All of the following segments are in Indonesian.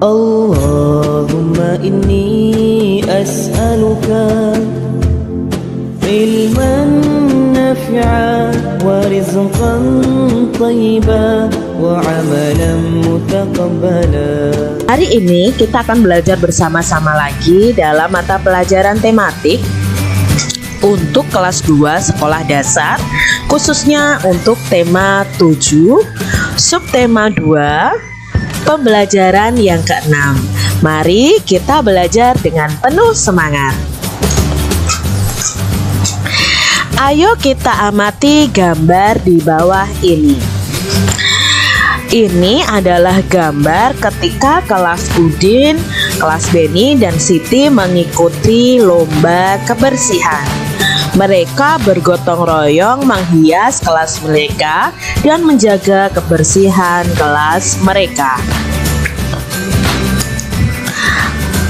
Allahumma inni as'aluka ilman nafi'an wa rizqan thayyiban wa amalan mutaqabbala. Hari ini kita akan belajar bersama-sama lagi dalam mata pelajaran tematik untuk kelas 2 sekolah dasar, khususnya untuk tema 7, subtema 2, pembelajaran yang ke-6. Mari kita belajar dengan penuh semangat. Ayo kita amati gambar di bawah ini. Ini adalah gambar ketika kelas Udin, kelas Beni, dan Siti mengikuti lomba kebersihan. Mereka bergotong royong menghias kelas mereka dan menjaga kebersihan kelas mereka.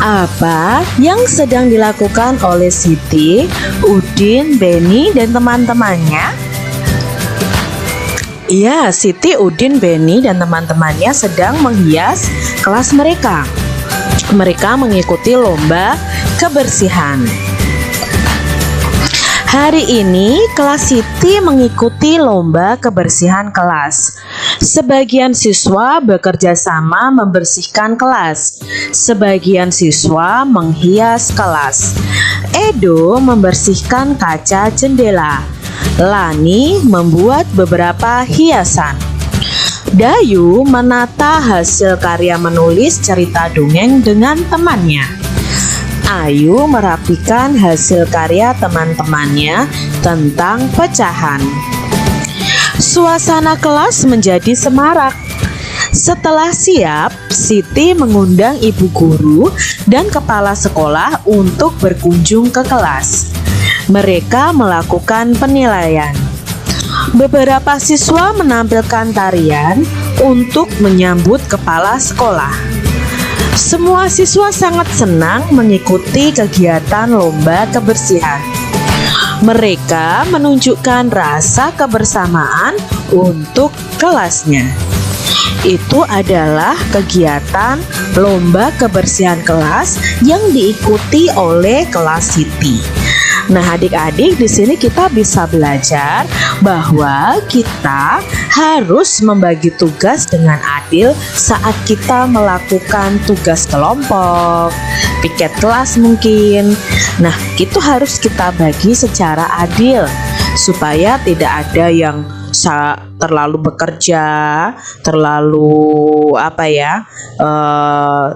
Apa yang sedang dilakukan oleh Siti, Udin, Beni, dan teman-temannya? Ya, Siti, Udin, Beni, dan teman-temannya sedang menghias kelas mereka. Mereka mengikuti lomba kebersihan. Hari ini kelas Siti mengikuti lomba kebersihan kelas. Sebagian siswa bekerja sama membersihkan kelas. Sebagian siswa menghias kelas. Edo membersihkan kaca jendela. Lani membuat beberapa hiasan. Dayu menata hasil karya menulis cerita dongeng dengan temannya. Ayu merapikan hasil karya teman-temannya tentang pecahan. Suasana kelas menjadi semarak. Setelah siap, Siti mengundang ibu guru dan kepala sekolah untuk berkunjung ke kelas. Mereka melakukan penilaian. Beberapa siswa menampilkan tarian untuk menyambut kepala sekolah. Semua siswa sangat senang mengikuti kegiatan lomba kebersihan. Mereka menunjukkan rasa kebersamaan untuk kelasnya. Itu adalah kegiatan lomba kebersihan kelas yang diikuti oleh kelas Siti. Nah, adik-adik, di sini kita bisa belajar bahwa kita harus membagi tugas dengan adil saat kita melakukan tugas kelompok, piket kelas mungkin. Nah, itu harus kita bagi secara adil supaya tidak ada yang terlalu bekerja, terlalu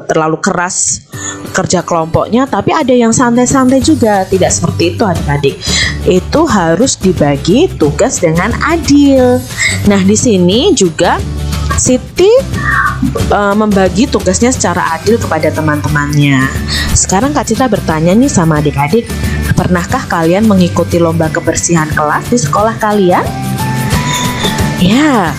terlalu keras kerja kelompoknya, tapi ada yang santai-santai juga. Tidak seperti itu adik-adik. Itu harus dibagi tugas dengan adil. Nah, di sini juga Siti membagi tugasnya secara adil kepada teman-temannya. Sekarang Kak Citra bertanya nih sama adik-adik, pernahkah kalian mengikuti lomba kebersihan kelas di sekolah kalian? Ya,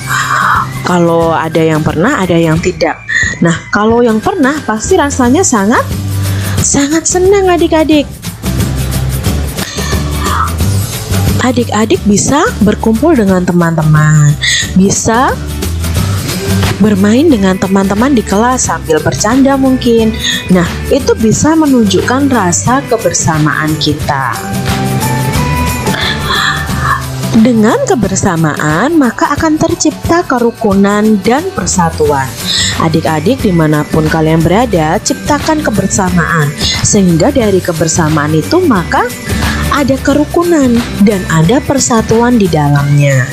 kalau ada yang pernah, ada yang tidak. Nah, kalau yang pernah pasti rasanya sangat senang adik-adik. Adik-adik bisa berkumpul dengan teman-teman, bisa bermain dengan teman-teman di kelas sambil bercanda mungkin. Nah, itu bisa menunjukkan rasa kebersamaan kita. Dengan kebersamaan, maka akan tercipta kerukunan dan persatuan. Adik-adik dimanapun kalian berada, ciptakan kebersamaan. Sehingga dari kebersamaan itu maka ada kerukunan dan ada persatuan di dalamnya.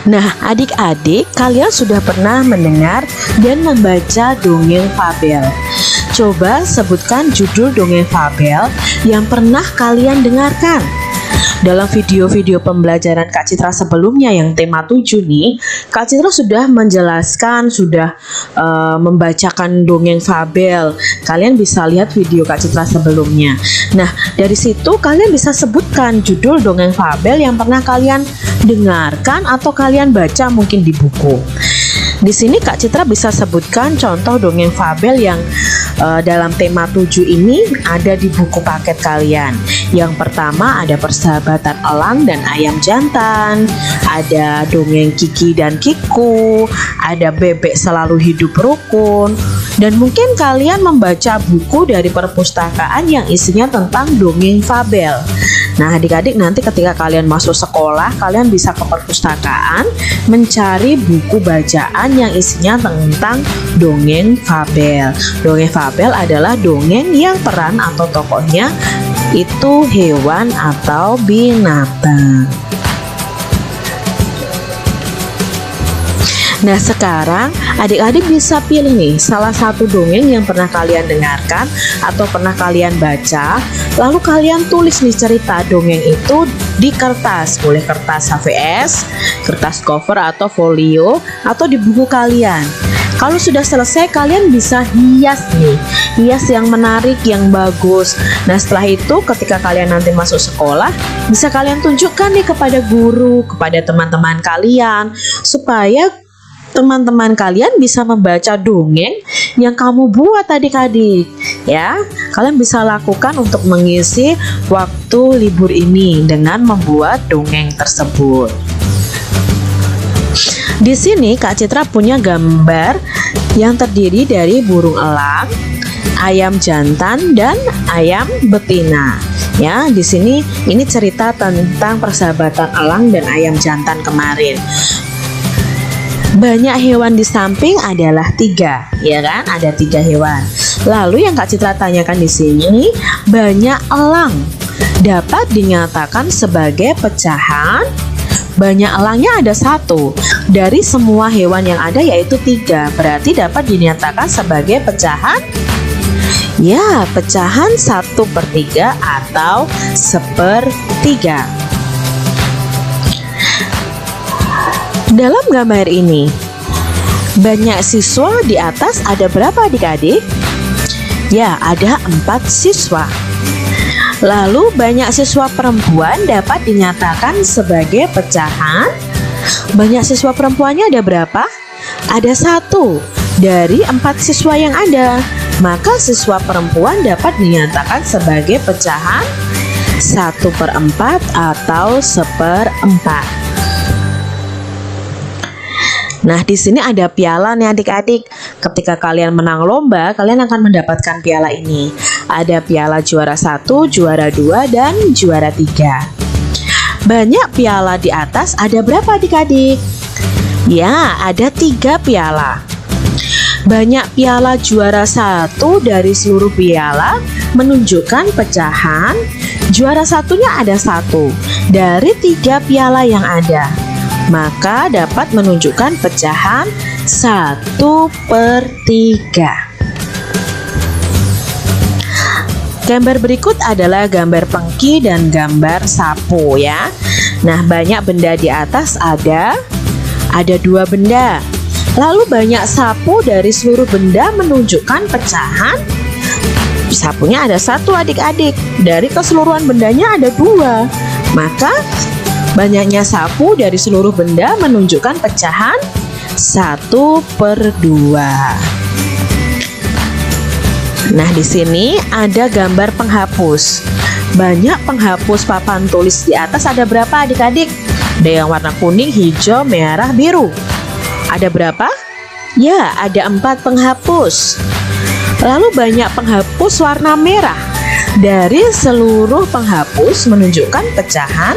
Nah, adik-adik, kalian sudah pernah mendengar dan membaca dongeng fabel. Coba sebutkan judul dongeng fabel yang pernah kalian dengarkan. Dalam video-video pembelajaran Kak Citra sebelumnya yang tema 7 nih, Kak Citra sudah menjelaskan, sudah membacakan dongeng fabel. Kalian bisa lihat video Kak Citra sebelumnya. Nah, dari situ kalian bisa sebutkan judul dongeng fabel yang pernah kalian dengarkan atau kalian baca mungkin di buku. Di sini Kak Citra bisa sebutkan contoh dongeng fabel yang dalam tema 7 ini ada di buku paket kalian. Yang pertama ada Persahabatan Elang dan Ayam Jantan, ada dongeng Kiki dan Kiku, ada Bebek Selalu Hidup Rukun, dan mungkin kalian membaca buku dari perpustakaan yang isinya tentang dongeng fabel. Nah, adik-adik nanti ketika kalian masuk sekolah, kalian bisa ke perpustakaan mencari buku bacaan yang isinya tentang dongeng fabel. Dongeng fabel adalah dongeng yang peran atau tokohnya itu hewan atau binatang. Nah, sekarang adik-adik bisa pilih nih salah satu dongeng yang pernah kalian dengarkan atau pernah kalian baca, lalu kalian tulis nih cerita dongeng itu di kertas, boleh kertas HVS, kertas cover atau folio, atau di buku kalian. Kalau sudah selesai, kalian bisa hias nih, hias yang menarik, yang bagus. Nah, setelah itu ketika kalian nanti masuk sekolah, bisa kalian tunjukkan nih kepada guru, kepada teman-teman kalian, supaya teman-teman kalian bisa membaca dongeng yang kamu buat adik-adik ya. Kalian bisa lakukan untuk mengisi waktu libur ini dengan membuat dongeng tersebut. Di sini Kak Citra punya gambar yang terdiri dari burung elang, ayam jantan, dan ayam betina. Ya, di sini ini cerita tentang persahabatan elang dan ayam jantan kemarin. Banyak hewan di samping adalah 3, ya kan? Ada 3 hewan. Lalu yang Kak Citra tanyakan di sini, banyak elang dapat dinyatakan sebagai pecahan. Banyak elangnya ada 1 dari semua hewan yang ada, yaitu 3. Berarti dapat dinyatakan sebagai pecahan. Ya, pecahan 1/3 atau 1/3. Dalam gambar ini, banyak siswa di atas ada berapa adik-adik? Ya, ada 4 siswa. Lalu banyak siswa perempuan dapat dinyatakan sebagai pecahan. Banyak siswa perempuannya ada berapa? Ada 1 dari 4 siswa yang ada. Maka siswa perempuan dapat dinyatakan sebagai pecahan 1/4 atau 1/4. Nah, di sini ada piala nih adik-adik. Ketika kalian menang lomba, kalian akan mendapatkan piala ini. Ada piala juara 1, juara 2, dan juara 3. Banyak piala di atas ada berapa adik-adik? Ya, ada 3 piala. Banyak piala juara 1 dari seluruh piala menunjukkan pecahan. Juara satunya ada 1 dari 3 piala yang ada. Maka dapat menunjukkan pecahan 1/3. Gambar berikut adalah gambar pengki dan gambar sapu ya. Nah, banyak benda di atas ada 2 benda. Lalu banyak sapu dari seluruh benda menunjukkan pecahan. Sapunya ada 1 adik-adik. Dari keseluruhan bendanya ada 2. Maka banyaknya sapu dari seluruh benda menunjukkan pecahan 1/2. Nah, di sini ada gambar penghapus. Banyak penghapus papan tulis di atas ada berapa adik-adik? Ada yang warna kuning, hijau, merah, biru. Ada berapa? Ya, ada 4 penghapus. Lalu banyak penghapus warna merah. Dari seluruh penghapus menunjukkan pecahan.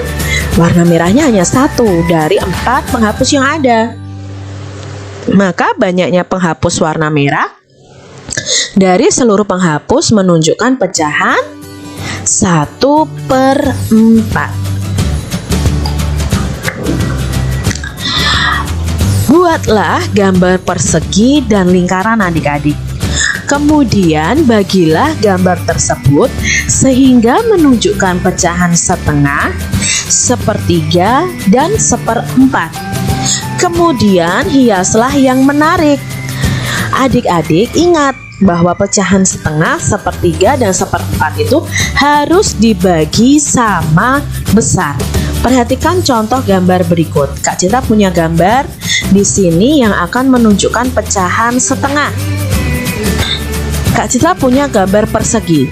Warna merahnya hanya 1 dari 4 penghapus yang ada. Maka banyaknya penghapus warna merah dari seluruh penghapus menunjukkan pecahan 1/4. Buatlah gambar persegi dan lingkaran adik-adik. Kemudian bagilah gambar tersebut sehingga menunjukkan pecahan setengah, 1/3, dan 1/4. Kemudian hiaslah yang menarik. Adik-adik ingat bahwa pecahan setengah, 1/3, dan 1/4 itu harus dibagi sama besar. Perhatikan contoh gambar berikut. Kak Citra punya gambar di sini yang akan menunjukkan pecahan setengah. Kak Citra punya gambar persegi.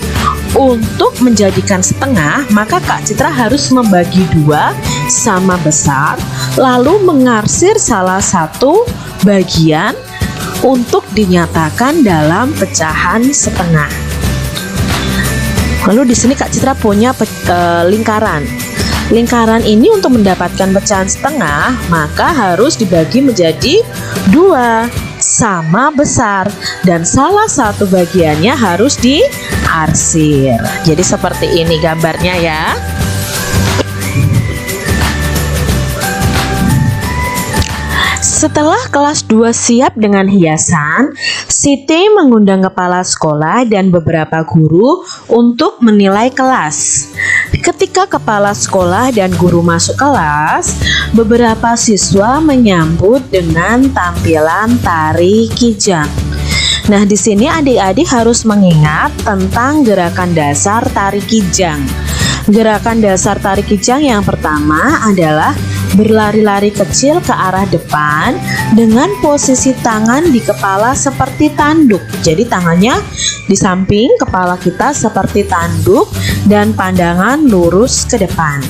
Untuk menjadikan setengah, maka Kak Citra harus membagi dua sama besar, lalu mengarsir salah satu bagian untuk dinyatakan dalam pecahan setengah. Lalu di sini Kak Citra punya lingkaran. Lingkaran ini untuk mendapatkan pecahan setengah, maka harus dibagi menjadi dua sama besar, dan salah satu bagiannya harus diarsir. Jadi seperti ini gambarnya ya. Setelah kelas 2 siap dengan hiasan, Siti mengundang kepala sekolah dan beberapa guru untuk menilai kelas. Ketika kepala sekolah dan guru masuk kelas, beberapa siswa menyambut dengan tampilan tari kijang. Nah, di sini adik-adik harus mengingat tentang gerakan dasar tari kijang. Gerakan dasar tari kijang yang pertama adalah berlari-lari kecil ke arah depan dengan posisi tangan di kepala seperti tanduk. Jadi tangannya di samping kepala kita seperti tanduk dan pandangan lurus ke depan.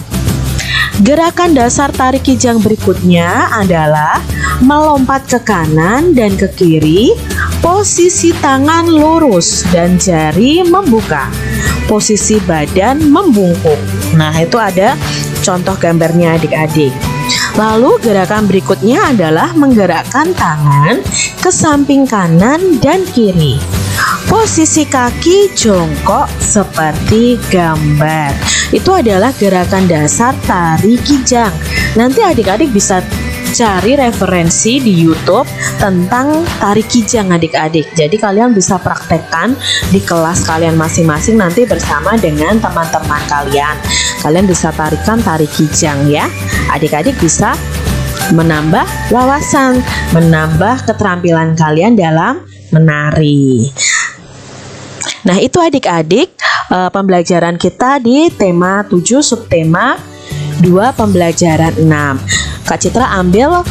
Gerakan dasar tari kijang berikutnya adalah melompat ke kanan dan ke kiri, posisi tangan lurus dan jari membuka, posisi badan membungkuk. Nah, itu ada contoh gambarnya adik-adik. Lalu gerakan berikutnya adalah menggerakkan tangan ke samping kanan dan kiri. Posisi kaki jongkok seperti gambar. Itu adalah gerakan dasar tari kijang. Nanti adik-adik bisa cari referensi di YouTube tentang tari kijang adik-adik. Jadi kalian bisa praktekkan di kelas kalian masing-masing nanti bersama dengan teman-teman kalian. Kalian bisa tarikan tari kijang ya. Adik-adik bisa menambah wawasan, menambah keterampilan kalian dalam menari. Nah, itu adik-adik pembelajaran kita di tema 7 subtema 2 pembelajaran 6. Kak Citra ambil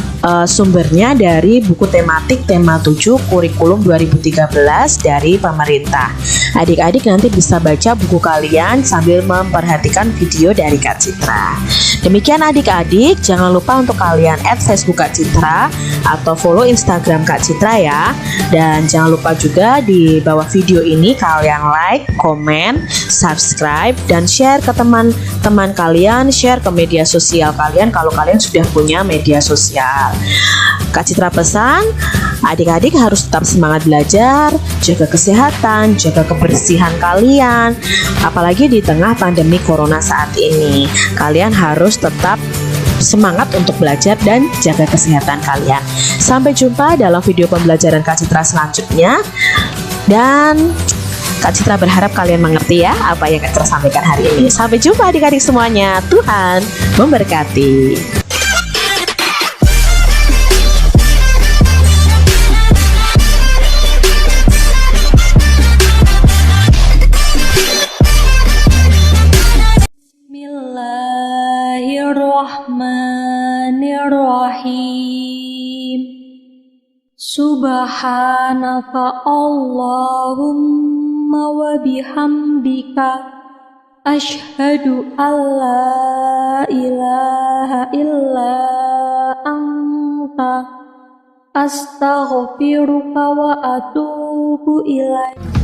sumbernya dari buku tematik tema 7 kurikulum 2013 dari pemerintah. Adik-adik nanti bisa baca buku kalian sambil memperhatikan video dari Kak Citra. Demikian adik-adik, jangan lupa untuk kalian add Facebook Kak Citra atau follow Instagram Kak Citra ya. Dan jangan lupa juga di bawah video ini kalian like, komen, subscribe, dan share ke teman-teman kalian, share ke media sosial kalian kalau kalian sudah punya media sosial. Kak Citra pesan, adik-adik harus tetap semangat belajar, jaga kesehatan, jaga kebersihan kalian. Apalagi di tengah pandemi corona saat ini, kalian harus tetap semangat untuk belajar dan jaga kesehatan kalian. Sampai jumpa dalam video pembelajaran Kak Citra selanjutnya. Dan Kak Citra berharap kalian mengerti ya apa yang Kak Citra sampaikan hari ini. Sampai jumpa adik-adik semuanya. Tuhan memberkati. Bismillahirrahmanirrahim. Subhanaka Allahumma wa bihamdika asyhadu an la ilaha illa anta astaghfiruka wa atubu ilaik.